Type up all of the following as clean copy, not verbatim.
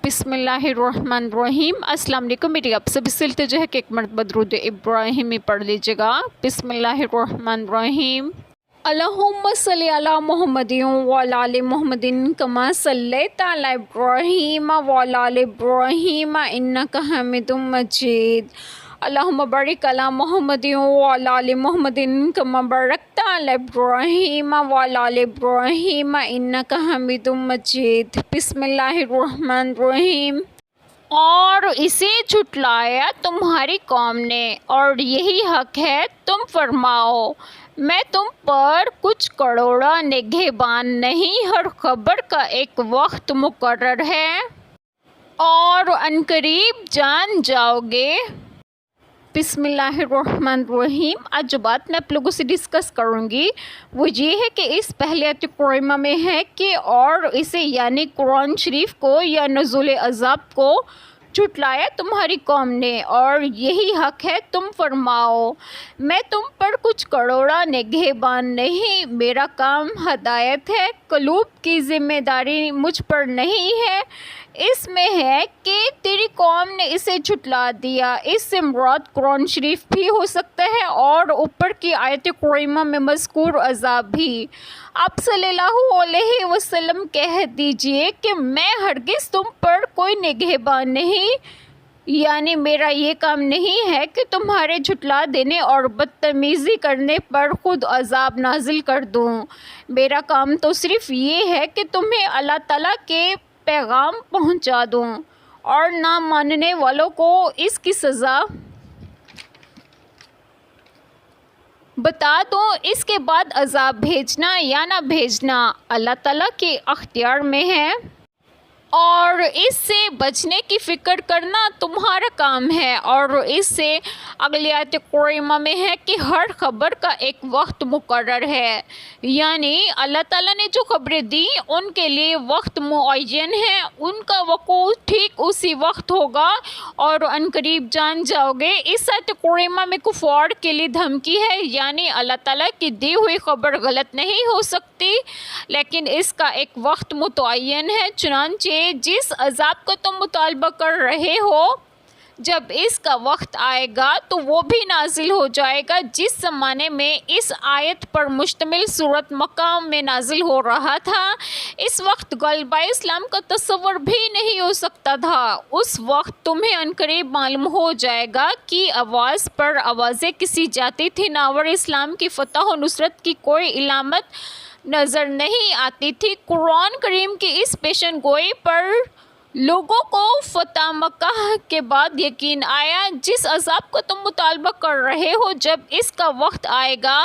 بسم اللہ الرحمن الرحیم۔ السلام علیکم، میری آپ سے بھی التجا ہے کہ ایک مرتبہ درود ابراہیمی پڑھ لیجیے گا۔ بسم اللہ الرحمن الرحیم۔ اللہم صلی علی محمد وعلی آل محمد کما صلیت علی ابراہیم وعلی آل ابراہیم انک حمید مجید۔ اللہم بارک علی محمد وعلی آل محمد کما بارکت علی ابراہیم وعلی آل ابراہیم انک حمید مجید۔ بسم اللہ الرحمن الرحیم۔ اور اسے جھٹلایا تمہاری قوم نے، اور یہی حق ہے، تم فرماؤ میں تم پر کچھ کروڑا نگہبان نہیں، ہر خبر کا ایک وقت مقرر ہے اور عنقریب جان جاؤ گے۔ بسم اللہ الرحمن الرحیم۔ آج جو بات میں آپ لوگوں سے ڈسکس کروں گی وہ یہ ہے کہ اس پہلے آیت کریمہ میں ہے کہ اور اسے یعنی قرآن شریف کو یا نزول عذاب کو جھٹلایا تمہاری قوم نے، اور یہی حق ہے، تم فرماؤ میں تم پر کچھ کروڑا نگہبان نہیں، میرا کام ہدایت ہے، قلوب کی ذمہ داری مجھ پر نہیں ہے۔ اس میں ہے کہ تیری قوم نے اسے جھٹلا دیا، اس سے مراد قرآن شریف بھی ہو سکتا ہے اور اوپر کی آیت کریمہ میں مذکور عذاب بھی۔ آپ صلی اللہ علیہ وسلم کہہ دیجئے کہ میں ہرگز تم پر کوئی نگہبان نہیں، یعنی میرا یہ کام نہیں ہے کہ تمہارے جھٹلا دینے اور بدتمیزی کرنے پر خود عذاب نازل کر دوں۔ میرا کام تو صرف یہ ہے کہ تمہیں اللہ تعالیٰ کے پیغام پہنچا دوں اور نہ ماننے والوں کو اس کی سزا بتا دوں۔ اس کے بعد عذاب بھیجنا یا نہ بھیجنا اللہ تعالیٰ کے اختیار میں ہے، اور اس سے بچنے کی فکر کرنا تمہارا کام ہے۔ اور اس سے اگلی آیت کریمہ میں ہے کہ ہر خبر کا ایک وقت مقرر ہے، یعنی اللہ تعالیٰ نے جو خبریں دی ان کے لیے وقت معین ہے، ان کا وقوع ٹھیک اسی وقت ہوگا اور عنقریب جان جاؤ گے۔ اس آیت کریمہ میں کفار کے لیے دھمکی ہے، یعنی اللہ تعالیٰ کی دی ہوئی خبر غلط نہیں ہو سکتی، لیکن اس کا ایک وقت متعین ہے۔ چنانچہ جس عذاب کا تم مطالبہ کر رہے ہو، جب اس کا وقت آئے گا تو وہ بھی نازل ہو جائے گا۔ جس زمانے میں اس آیت پر مشتمل سورۃ مکہ میں نازل ہو رہا تھا، اس وقت غلبہ اسلام کا تصور بھی نہیں ہو سکتا تھا۔ اس وقت تمہیں عنقریب معلوم ہو جائے گا کہ آواز پر آوازیں کسی جاتی تھی، ناور اسلام کی فتح و نصرت کی کوئی علامت نظر نہیں آتی تھی۔ قرآن کریم کی اس پیشن گوئی پر لوگوں کو فتح مکہ کے بعد یقین آیا۔ جس عذاب کا تم مطالبہ کر رہے ہو، جب اس کا وقت آئے گا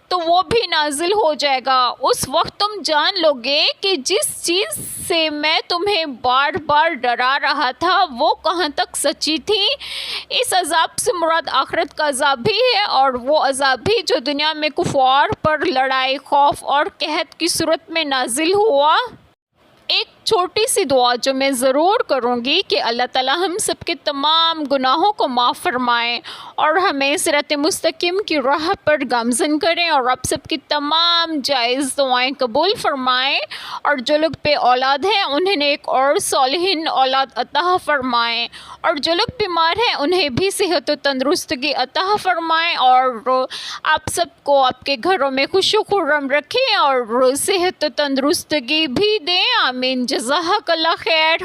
تو وہ بھی نازل ہو جائے گا۔ اس وقت تم جان لو گے کہ جس چیز سے میں تمہیں بار بار ڈرا رہا تھا وہ کہاں تک سچی تھی۔ اس عذاب سے مراد آخرت کا عذاب بھی ہے، اور وہ عذاب بھی جو دنیا میں کفار پر لڑائی، خوف اور قحط کی صورت میں نازل ہوا۔ ایک چھوٹی سی دعا جو میں ضرور کروں گی کہ اللہ تعالیٰ ہم سب کے تمام گناہوں کو معاف فرمائیں اور ہمیں صراط مستقیم کی راہ پر گامزن کریں، اور آپ سب کی تمام جائز دعائیں قبول فرمائیں، اور جو لوگ بے اولاد ہیں انہیں ایک اور صالحین اولاد عطا فرمائیں، اور جو لوگ بیمار ہیں انہیں بھی صحت و تندرستگی عطا فرمائیں، اور آپ سب کو آپ کے گھروں میں خوش و خرم رکھیں اور صحت و تندرستگی بھی دیں۔ آمین۔ جزاک اللہ خیر۔